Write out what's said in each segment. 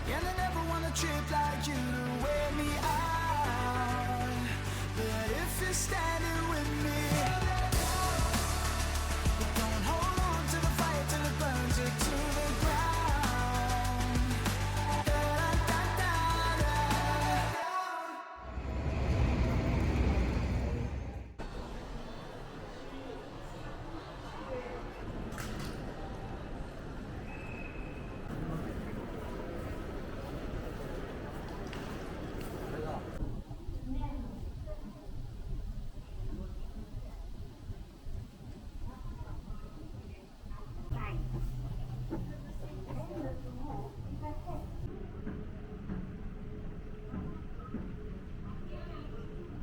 And I never want a trip like you to wear me out. But if you're standing with me, don't hold on to the fire till it burns you to the ground. Da-da-da-da-da.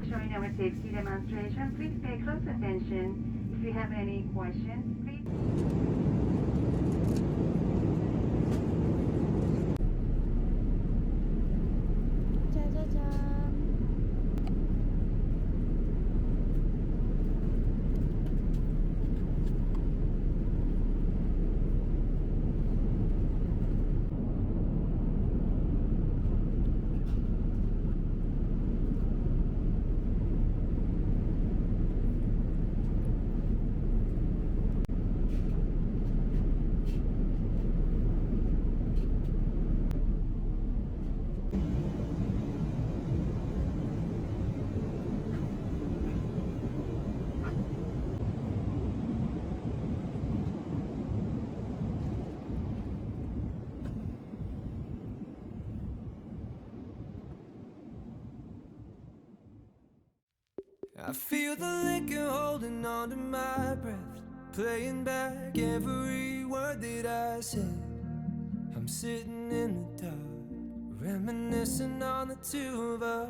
Showing our safety demonstration, please pay close attention. If you have any questions, please. 짜자잔. I feel the liquor holding on to my breath, playing back every word that I said. I'm sitting in the dark, reminiscing on the two of us.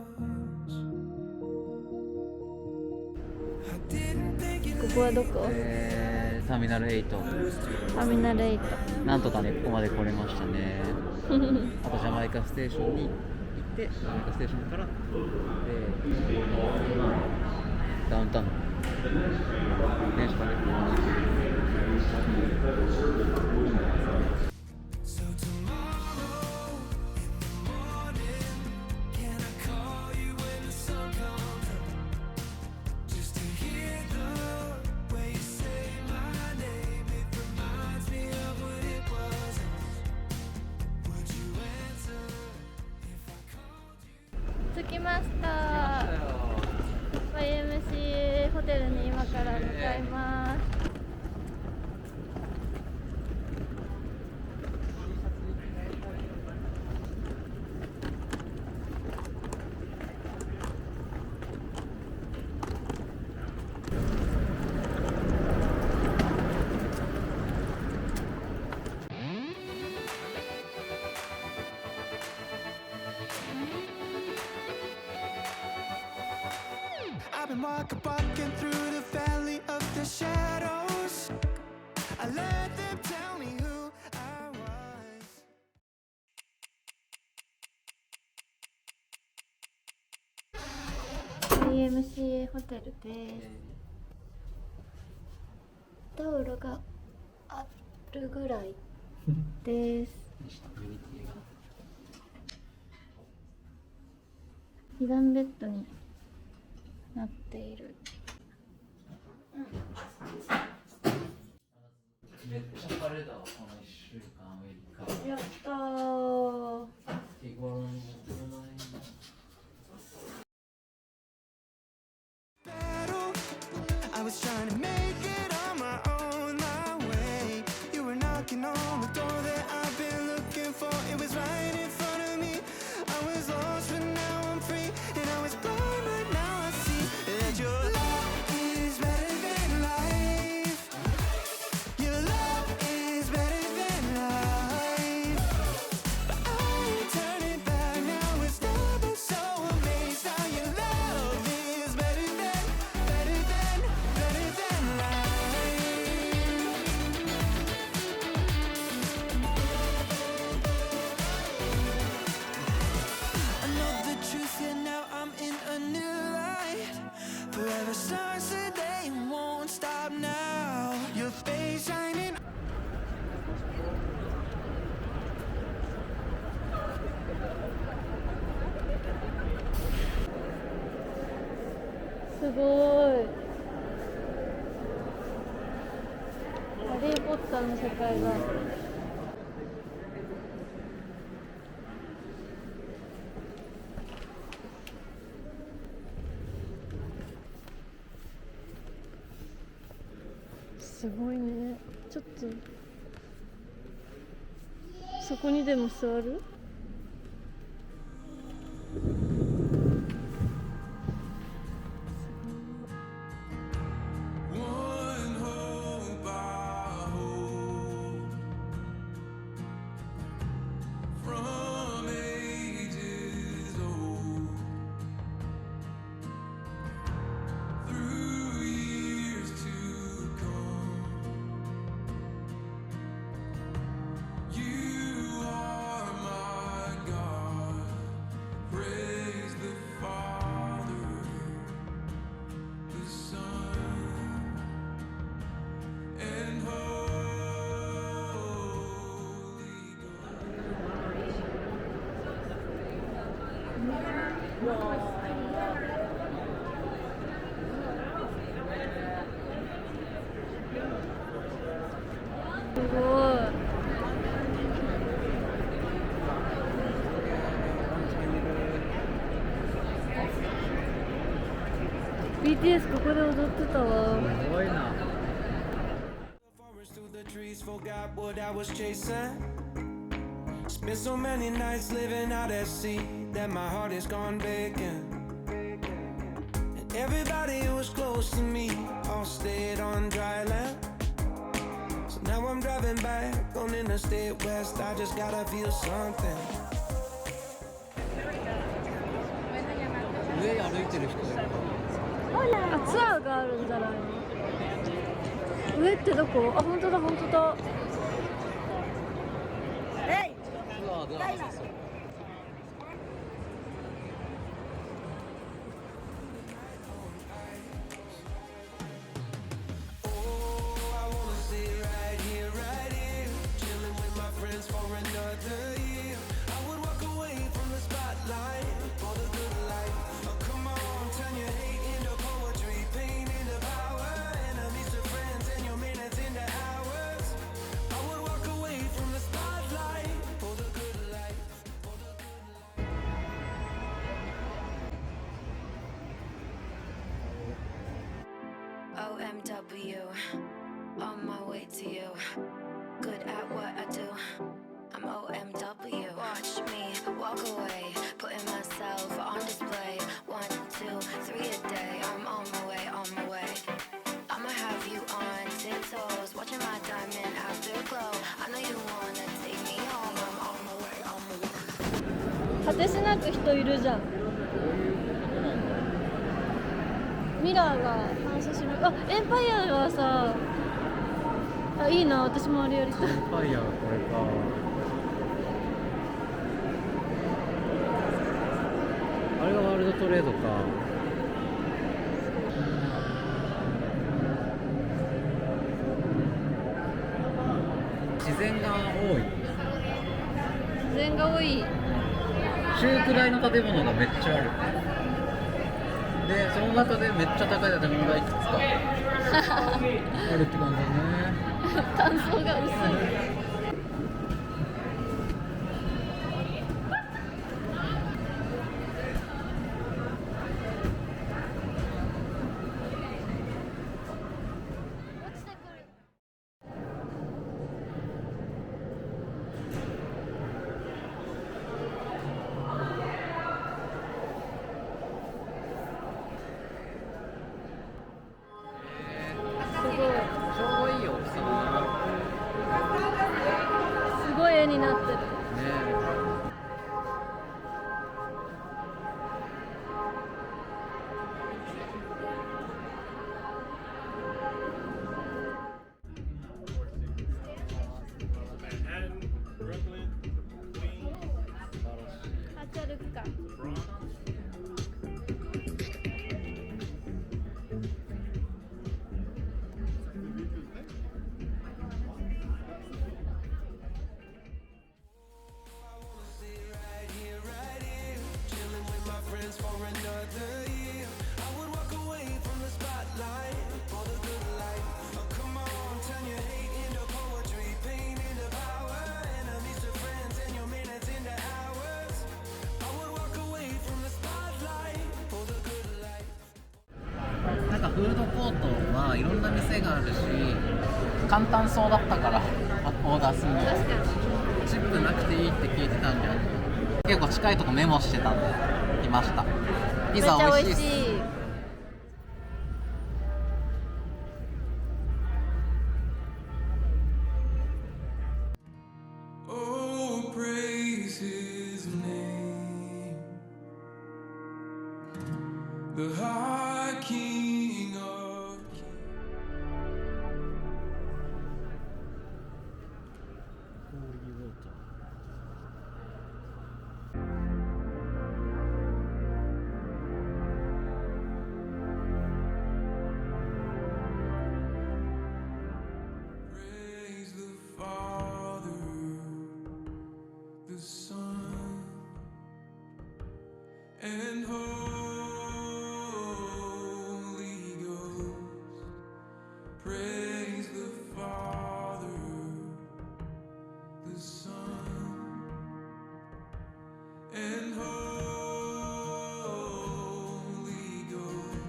I didn't think you'd ここはどこ？ターミナル8、ターミナル8。なんとかねここまで来れましたね。あとジャマイカステーションに行って、ジャマイカステーションからダウンタウンの電車まで来ました。So tomorrow in the morning, can I call you when the sun comes up? Just to hear the way you say my name, it reminds me of what it was. Would you answer if I called you? 着きました。YMCA ホテルに今から向かいます。I've been walking through the valley of the shadows. I let them tell me who I was. YMCA ホテルです。道路があるぐらいです。2段ベッドになっている。めっちゃ晴れだわ、この1週間アメリカ。やったー。日頃の来ない Battle. I was trying to make it on my own, my way. You were knocking on the door that I've been looking for. It was right in front of me. I was lost, but now I'm free. And I was blind, but now I see that your love is better than life. Your love is better than life. すごい。ハリー・ポッターの世界が。すごいね。ちょっとそこにでも座る？One hope I hold from ages old, through years to come. You are my God. Praise the Father, the Son, and Holy Ghost. すごい。BTS ここで踊ってたわ。すごいな。 Forest through the trees, forgot what I was chasing. Spent so many nights living out at sea that my heart is gone vacant. And everybody who was close to me all stayed on dry land. So now I'm driving back on Interstate West. I just gotta feel something. 上歩いてる人いる。あ、ツアーがあるんじゃないの？上ってどこ？あ、本当だ本当だ。ツアーではなさそう。 Oh, I wanna sit right here, chilling with my friends for another year. I would walk away from the spotlight for the good life. Oh, come on, turn your hate into poetry, pain into power, enemies to friends, and your minutes into hours. I would walk away from the spotlight for the good life, for the good life. OMW, on my way to you. Good at what I do. I'm OMW. Watch me walk away, putting myself on display. 1, 2, 3 a day. I'm on my way, on my way. I'ma have you on tiptoes, watching my diamond afterglow. I know you wanna take me home. I'm on my way, on my way. 果てしなく人いるじゃん。ミラーが反射しる。あ、エンパイアがさ、あ、いいな、私もあれやりたい。エンパイアこれか。あれがワールドトレードか。自然が多い。自然が多い。中くらいの建物がめっちゃある。で、その中でめっちゃ高い建物がいくつかあるって感じだね。感想が薄い。すごい。ちょうどいい大きさだすごい絵になってる。な。ねあっち歩くか。フードコートはいろんな店があるし簡単そうだったからオーダーするの。確かにチップなくていいって聞いてたんで結構近いとこメモしてたんで来ました。ピザめっちゃ美味しいっす。美味しい。Oh, praise his name, the high King of kings. 'Praise the Father, the Son, and Holy Ghost. Praise the Father, the Son, and Holy Ghost.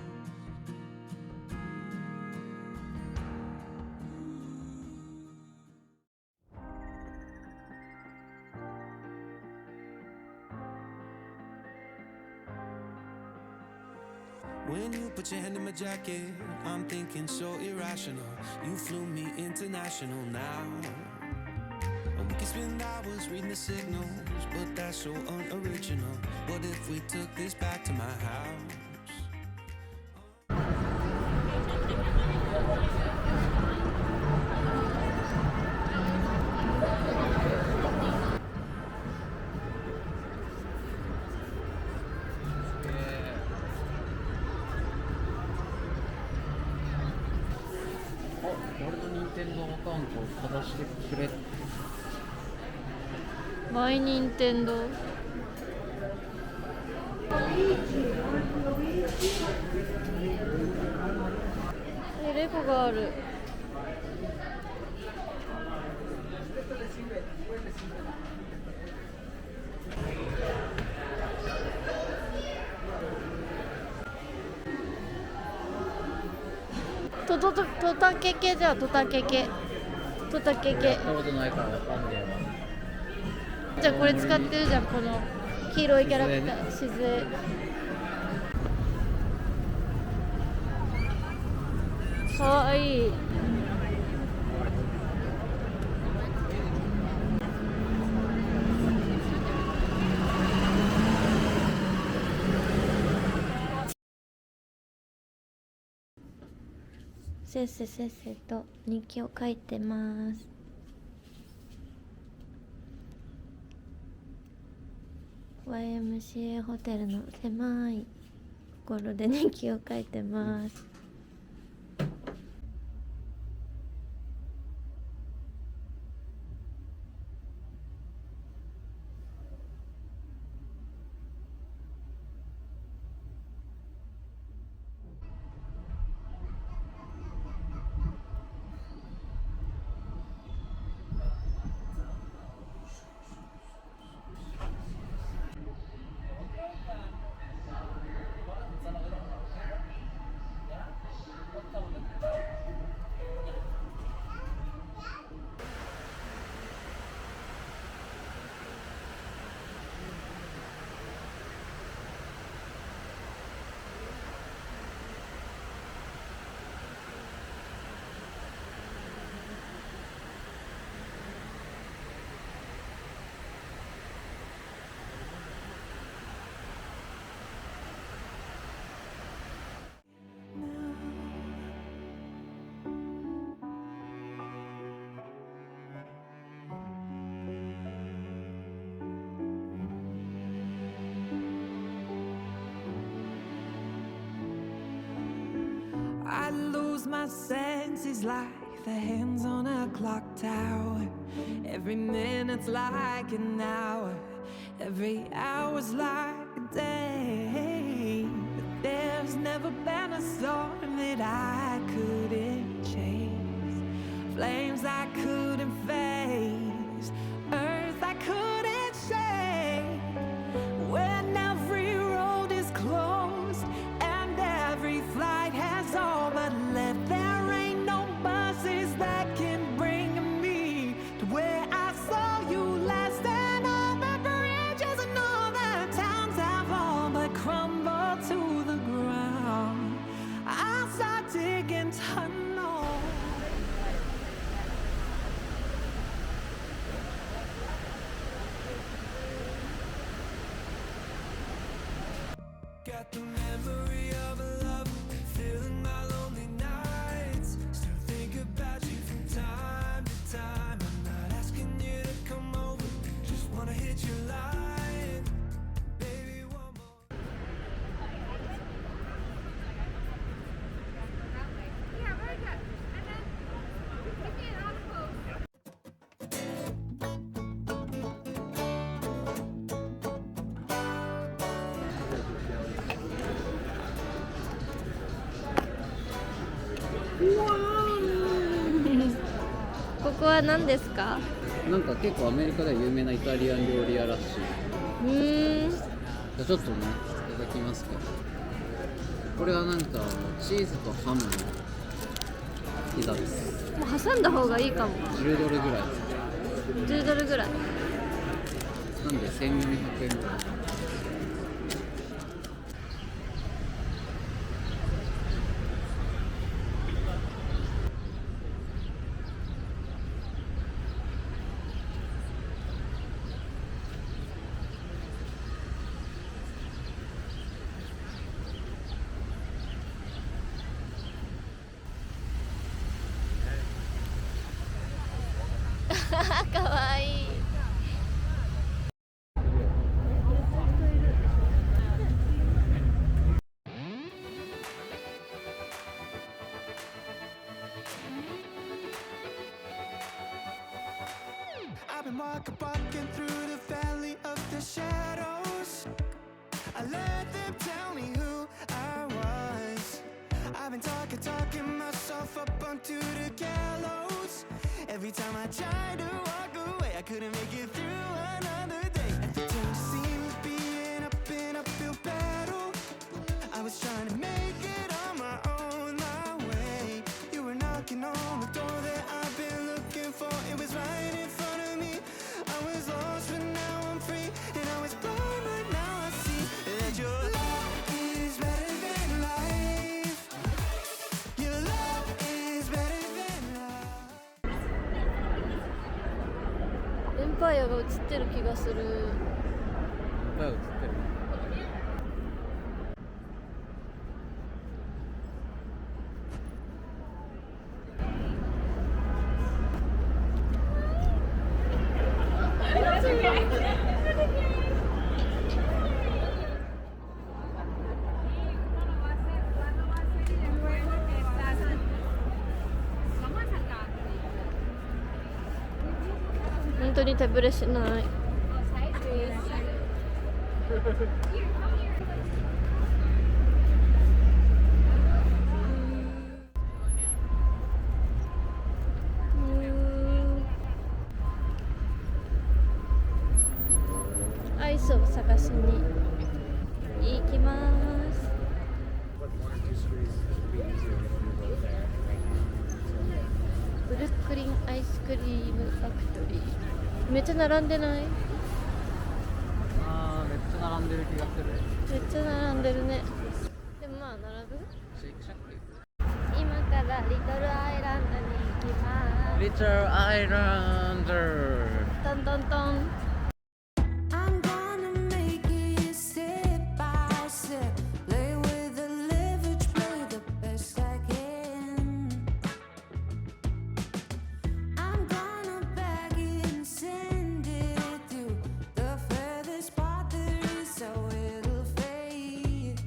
When you put your hand in my jacket, I'm thinking so irrational. You flew me international now. And we can spend hours reading the signals, but that's so unoriginal. What if we took this back to my house? 俺の任天堂アカウントをかざしてくれ。マイニンテンドー。レゴがある。トタケケじゃあトタケケ。トタケケ。やったことないからわかんねえわ。じゃあこれ使ってるじゃん、この黄色いキャラクター、しずえ。かわいい。せっせせっせと日記を書いてます。YMCA ホテルの狭いところで日記を書いてます。I lose my senses like the hands on a clock tower. Every minute's like an hour, every hour's like a day. But there's never been a storm that I couldn't chase, flames I couldn't face, earth I couldn't shake. When every road is closed and every flight has over. Got the memory of a love filling my lonely nights. Still think about you from time to time. I'm not asking you to come over, just wanna hit your line. Baby, one more. Yeah, very good. And then, again, on the pose.ここは何ですか？なんか結構アメリカでは有名なイタリアン料理屋らしい。じゃあちょっとね、いただきますか。これはなんかチーズとハムのピザです。もう挟んだ方がいいかも。10ドルぐらい。 10ドルぐらい。なんで1400円ぐらい。かわいい。I've been walking through the valley of the shadows. I let them tell me who I was. I've been talking myself up onto the gallows. Every time I tried to walk away, I couldn't make it through another day. Everything seems to be an uphill battle. I was trying to make it on my own, my way. You were knocking on the door that I've been looking for. It was right in front of me. I was lost, but now I'm free. And I was blind, but now I see that your love is better than life. Your love is better than life. エンパイアが映ってる気がする。いっぱい映ってる。本当に手ぶれしない。アイスを探しに行きます。ブルックリンアイスクリームファクトリー。めっちゃ並んでない？あー、めっちゃ並んでる気がする。めっちゃ並んでるね。でもまあ並ぶ？シェイクシャック。今からリトルアイランドに行きます。リトルアイランド。トントントン。I'm gonna make it step by step. Play with the leverage, play the best I can. I'm gonna bag it and send it through the furthest part there is, so it'll fade.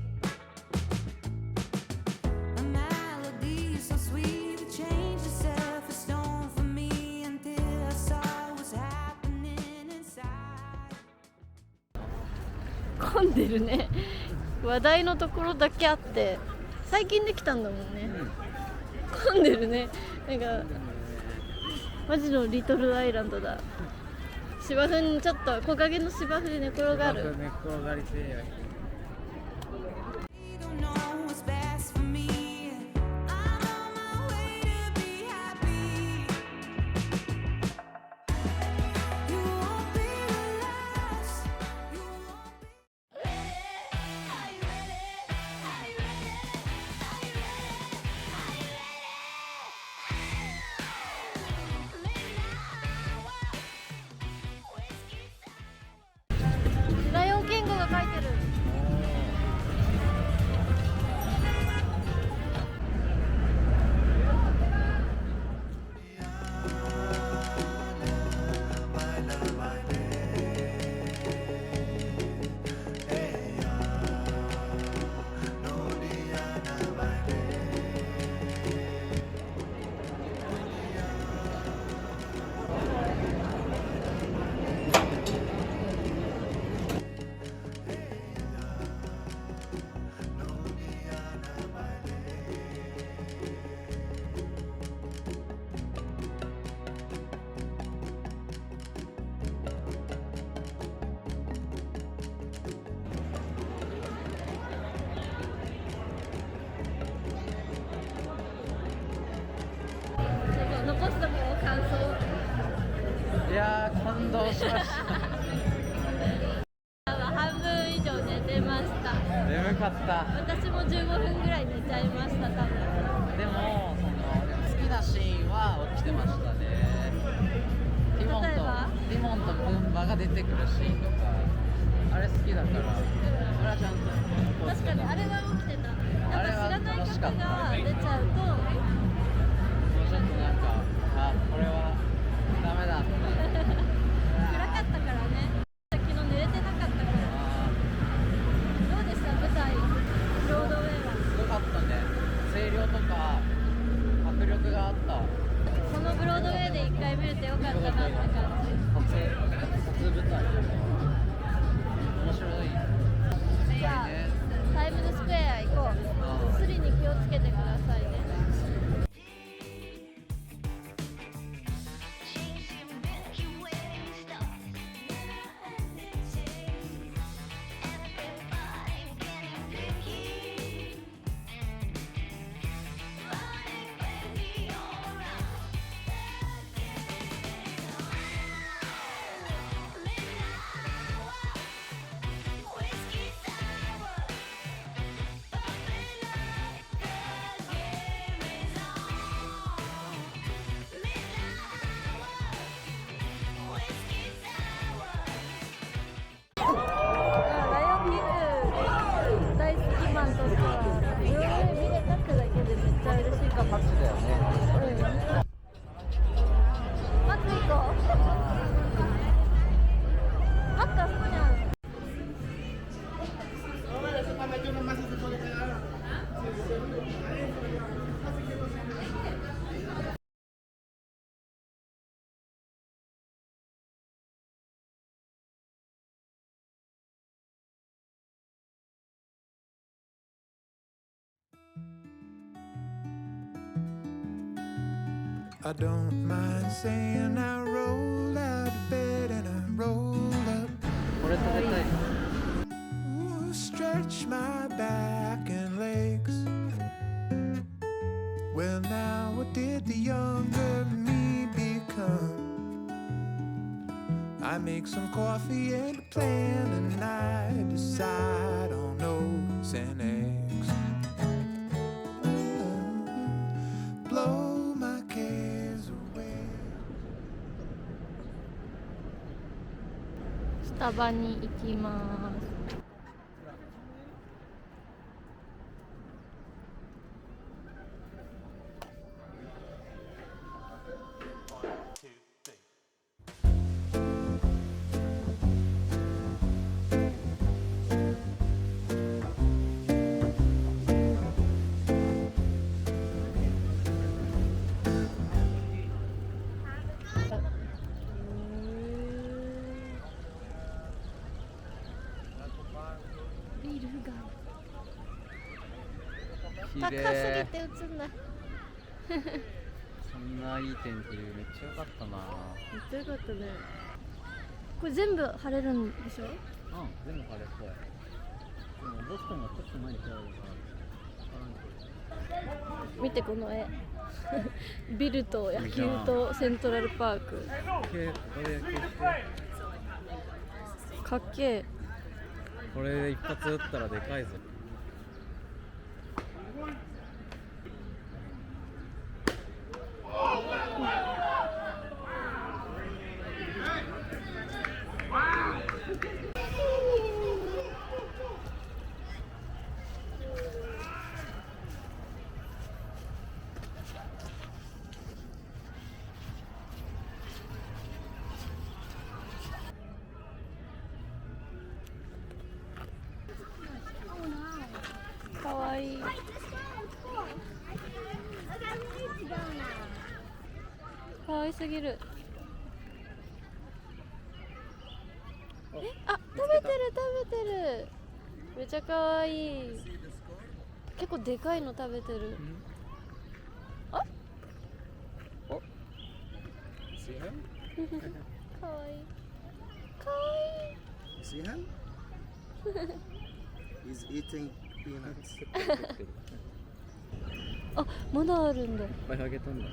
A melody so sweet, it changed itself a stone for me until I saw what's happening inside. 混んでるね。話題のところだけあって最近できたんだもんね。混んでるね。なんかマジのリトルアイランドだ。芝生にちょっと木陰の芝生で寝転がる。寝転がりてえ。 You don't know what's best for me. I'm on my way to be happy. You won't be the last. You won't be. Are you ready? Are you ready? Are you ready? Are you ready? ライオン言語が書いてる。倒しました半分以上寝てました。眠かった。私も15分ぐらい寝ちゃいました多分。でも好きなシーンは起きてましたね。ティモン例えばとプンバが出てくるシーンとかあれ好きだから、あれはちゃんと確かにあれは起きてた。やっぱ知らない曲が出ちゃうともうちょっとなんか、あ、これはダメだって暗かったからね。昨日寝れてなかったから。どうでした舞台ブロードウェイは。すごかったね。声量とか迫力があった。このブロードウェイで1回見れてよかったなって感じ。初舞台面白い。じゃあタイムズスクエア行こう。スリに気をつけてくださいね。ライオンキング大好きマンとしてはブロードウェイ見れたってだけでめっちゃ嬉しいかも。マジだよね。マック行こう。マックあそこにある。I don't mind saying I roll out of bed and I roll up. これ食べたい。 Ooh, stretch my back and legs. Well, now what did the younger me become? I make some coffee and a plan, and I decide on oats and eggs. Blow my cares away. スタバに行きます。ビルが高すぎて映んない。そんないい天気でめっちゃ良かったな。めっちゃよかったね。これ全部晴れるんでしょ。全部晴れっぽい。でもボストンがちょっと前に比べるから見てこの絵。ビルと野球とセントラルパーク。かっけえ。これで一発撃ったらでかいぞ。かわいい。かわいすぎる。あ、食べてる食べてる。めちゃかわいい。結構でかいの食べてる。あ？お？かわいい。かわいい。 See him? He's eating peanuts. あ、まだあるんだ。いっぱいあげたんだ。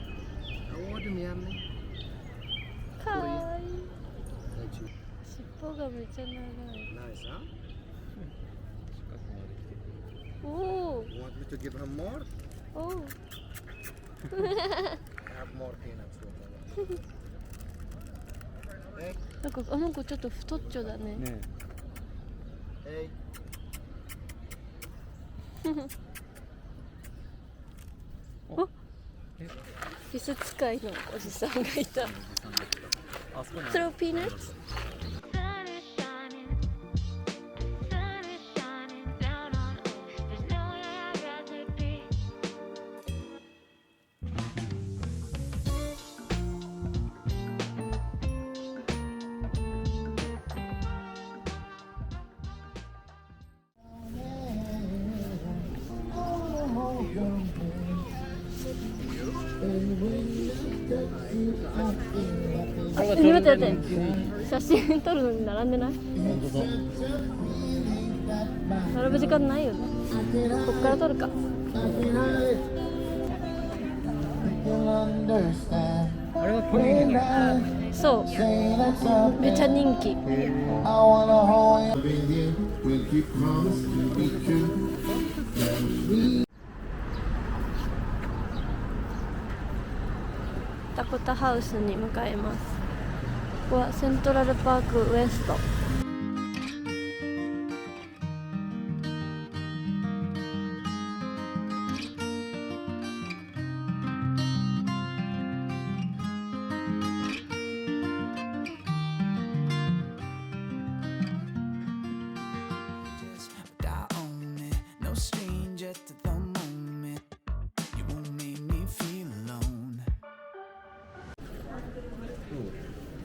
Award me, Annie. かわいい。尾がめっちゃ長い。 Nice, huh? おお You want me to give him more? おお I have more peanuts with him. Hey, なんかあの子ちょっと太っちょだね。ね hey. 美術使いのおじさんがいた。あそこに Throw peanuts? Sun is shining, sun is shining down on us. There's nowhere I'd rather be. 待って待って写真撮るのに並んでない？本当だ。並ぶ時間ないよね。こっから撮るか。あれはプリンだ。そうめっちゃ人気。 ダコタハウスに向かいます。ここはセントラルパークウエスト。But I own it, no stranger to the moment. You won't make me feel alone.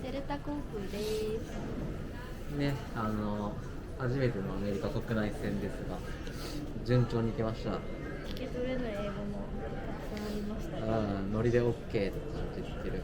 デルタ航空です。ね、初めてのアメリカ国内線ですが、順調に行きました。聞き取れない英語もたくさんありました。ノリで OK って言ってる。